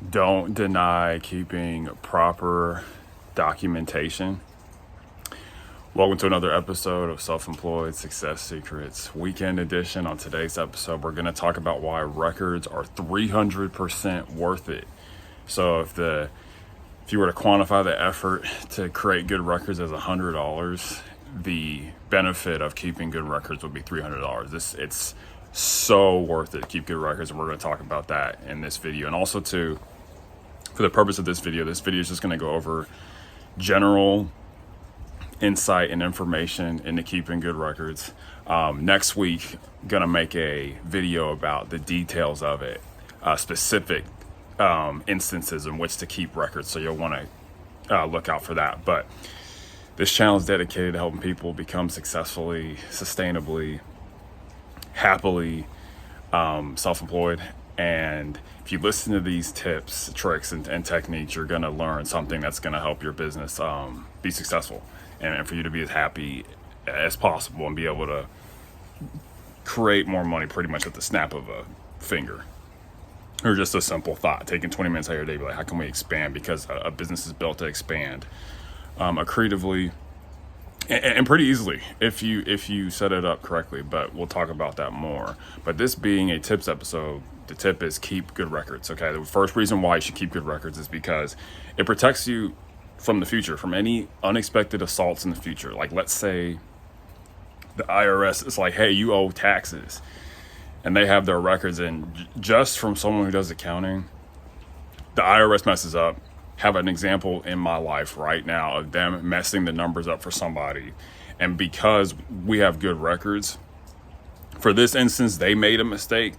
Don't deny keeping proper documentation. Welcome to another episode of Self-Employed Success Secrets Weekend Edition. On today's episode, we're going to talk about why records are 300% worth it. So if you were to quantify the effort to create good records as $100, the benefit of keeping good records would be $300. It's so worth it to keep good records, and we're going to talk about that in this video. And also too, for the purpose of this video is just going to go over general insight and information into keeping good records. Next week, gonna make a video about the details of it, specific instances in which to keep records, so you'll want to look out for that. But this channel is dedicated to helping people become successfully, sustainably, happily self-employed. And if you listen to these tips, tricks, and techniques, you're going to learn something that's going to help your business be successful, and for you to be as happy as possible and be able to create more money pretty much at the snap of a finger. Or just a simple thought, taking 20 minutes out of your day, be like, how can we expand? Because a business is built to expand accretively and pretty easily if you set it up correctly. But we'll talk about that more. But this being a tips episode, the tip is keep good records. Okay, the first reason why you should keep good records is because it protects you from the future, from any unexpected assaults in the future. Like, let's say the IRS is like, hey, you owe taxes, and they have their records, and just from someone who does accounting, the IRS messes up. Have an example in my life right now of them messing the numbers up for somebody, and because we have good records, for this instance, they made a mistake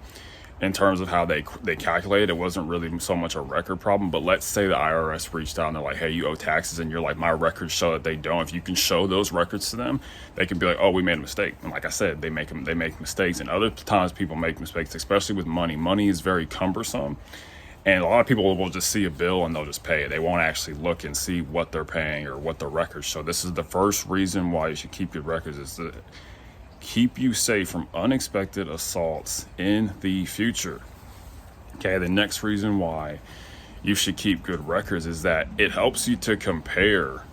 in terms of how they calculated. It wasn't really so much a record problem, but let's say the IRS reached out and they're like, hey, you owe taxes, and you're like, my records show that they don't. If you can show those records to them, they can be like, oh, we made a mistake. And like I said, they make mistakes, and other times people make mistakes, especially with money. Money is very cumbersome, and a lot of people will just see a bill and they'll just pay it. They won't actually look and see what they're paying or what the records show. This is the first reason why you should keep good records, is to keep you safe from unexpected assaults in the future. Okay, the next reason why you should keep good records is that it helps you to compare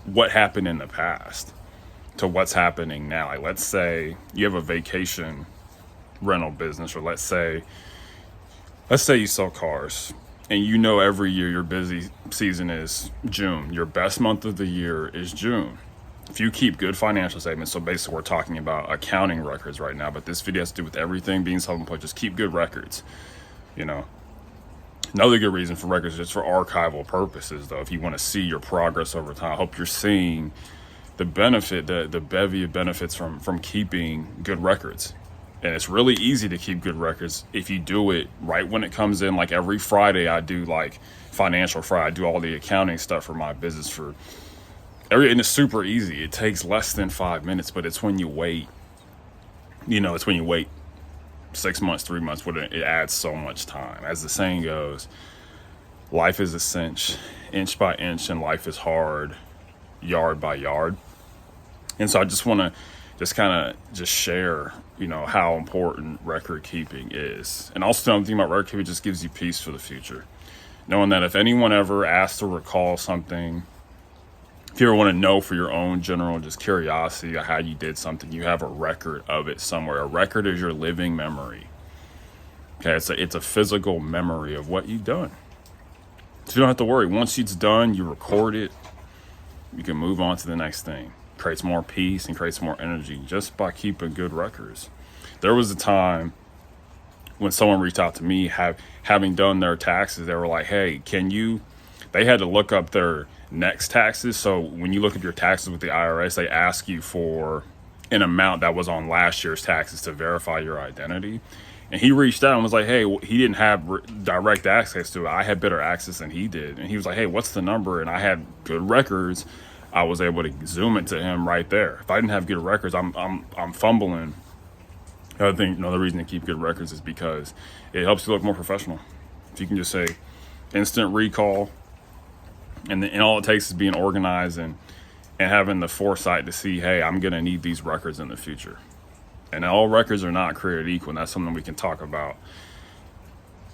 what happened in the past to what's happening now. Like, let's say you have a vacation rental business, or let's say you sell cars, and you know every year your busy season is June. Your best month of the year is June. If you keep good financial statements, so basically we're talking about accounting records right now, but this video has to do with everything being self-employed. Just keep good records. Another good reason for records is just for archival purposes, though. If you want to see your progress over time, I hope you're seeing the benefit, the bevy of benefits from keeping good records. And it's really easy to keep good records if you do it right when it comes in. Like every Friday, I do like Financial Friday. I do all the accounting stuff for my business and it's super easy. It takes less than 5 minutes, but it's when you wait. It's when you wait 6 months, 3 months, it adds so much time. As the saying goes, life is a cinch, inch by inch, and life is hard, yard by yard. And so I just want to just share, how important record keeping is. And also, something about record keeping just gives you peace for the future. Knowing that if anyone ever asks to recall something, if you ever want to know for your own general just curiosity of how you did something, you have a record of it somewhere. A record is your living memory. Okay, it's a physical memory of what you've done. So you don't have to worry. Once it's done, you record it, you can move on to the next thing. Creates more peace and creates more energy just by keeping good records. There was a time when someone reached out to me, having done their taxes, they were like, hey, they had to look up their next taxes. So when you look up your taxes with the IRS, they ask you for an amount that was on last year's taxes to verify your identity. And he reached out and was like, hey, he didn't have direct access to it. I had better access than he did. And he was like, hey, what's the number? And I had good records. I was able to zoom it to him right there. If I didn't have good records, I'm fumbling. I think another reason to keep good records is because it helps you look more professional. If you can just say instant recall, and all it takes is being organized and having the foresight to see, hey, I'm going to need these records in the future. And all records are not created equal, and that's something we can talk about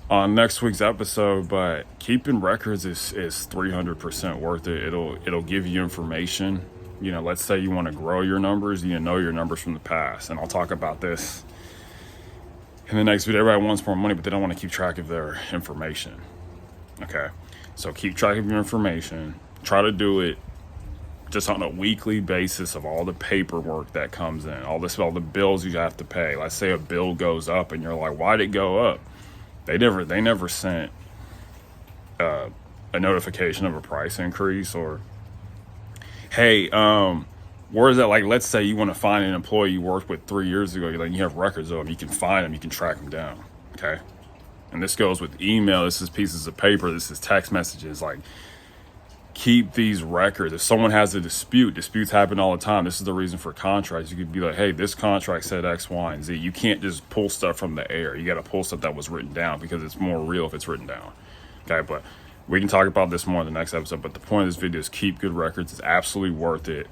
on next week's episode. But keeping records is 300% worth it. It'll give you information. Let's say you want to grow your numbers, you know your numbers from the past. And I'll talk about this in the next video. Everybody wants more money, but they don't want to keep track of their information. Okay, so keep track of your information. Try to do it just on a weekly basis of all the paperwork that comes in, all the bills you have to pay. Let's say a bill goes up and you're like, why'd it go up? They never sent a notification of a price increase, or hey, where is that? Like, let's say you want to find an employee you worked with 3 years ago. You have records of them. You can find them. You can track them down. Okay. And this goes with email. This is pieces of paper. This is text messages. Like, keep these records. If someone has a disputes happen all the time. This is the reason for contracts. You could be like, hey, this contract said X, Y, and Z. You can't just pull stuff from the air. You got to pull stuff that was written down, because it's more real if it's written down. Okay, but we can talk about this more in the next episode. But the point of this video is keep good records. It's absolutely worth it.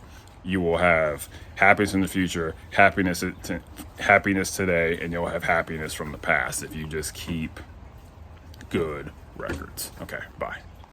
You will have happiness in the future, happiness today, and you'll have happiness from the past if you just keep good records. Okay, bye.